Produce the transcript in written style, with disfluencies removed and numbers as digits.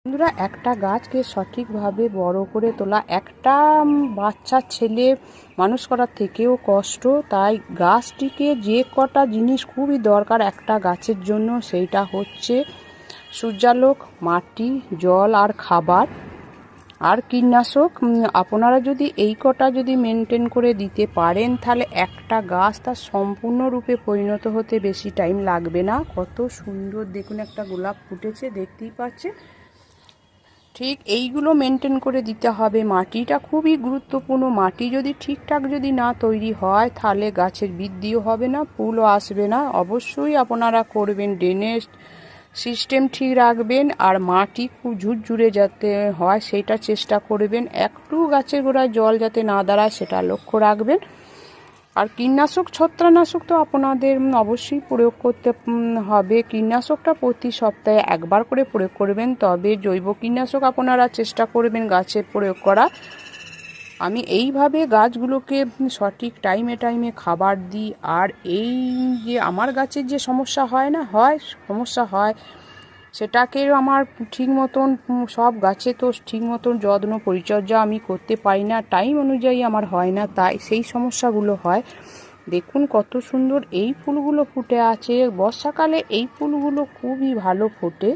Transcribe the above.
বন্ধুরা, একটা গাছকে সঠিকভাবে বড় করে তোলা একটা বাচ্চা ছেলে মানুষ করার থেকেও কষ্ট। তাই গাছটিকে যে কটা জিনিস খুবই দরকার একটা গাছের জন্য, সেইটা হচ্ছে সূর্যালোক, মাটি, জল আর খাবার আর কীটনাশক। আপনারা যদি এই কটা যদি মেনটেন করে দিতে পারেন, তাহলে একটা গাছ তার সম্পূর্ণরূপে পরিণত হতে বেশি টাইম লাগবে না। কত সুন্দর দেখুন, একটা গোলাপ ফুটেছে, দেখতেই পাচ্ছেন। ঠিক এইগুলো মেনটেন করে দিতে হবে। মাটিটা খুবই গুরুত্বপূর্ণ। মাটি যদি ঠিকঠাক যদি না তৈরি হয়, তাহলে গাছের বৃদ্ধিও হবে না, ফুলও আসবে না। অবশ্যই আপনারা করবেন, ড্রেনেজ সিস্টেম ঠিক রাখবেন, আর মাটি খুব ঝুরঝুরে যাতে হয় সেটা চেষ্টা করবেন। একটু গাছের গোড়ায় জল যাতে না দাঁড়ায় সেটা লক্ষ্য রাখবেন। আর কীটনাশক, ছত্রাকনাশক তো আপনাদের অবশ্যই প্রয়োগ করতে হবে। কীটনাশকটা প্রতি সপ্তাহে একবার করে প্রয়োগ করবেন, তবে জৈব কীটনাশক আপনারা চেষ্টা করবেন গাছে প্রয়োগ করা। আমি এইভাবে গাছগুলোকে সঠিক টাইমে টাইমে খাবার দিই। আর এই যে আমার গাছের যে সমস্যা সমস্যা হয়, সেটাকে আমার ঠিক মতন সব গাছে তো ঠিক মতন যত্ন পরিচর্যা আমি করতে পারি না, টাইম অনুযায়ী আমার হয় না, তাই সেই সমস্যাগুলো হয়। দেখুন কত সুন্দর এই ফুলগুলো ফুটে আছে। বর্ষাকালে এই ফুলগুলো খুবই ভালো ফোটে।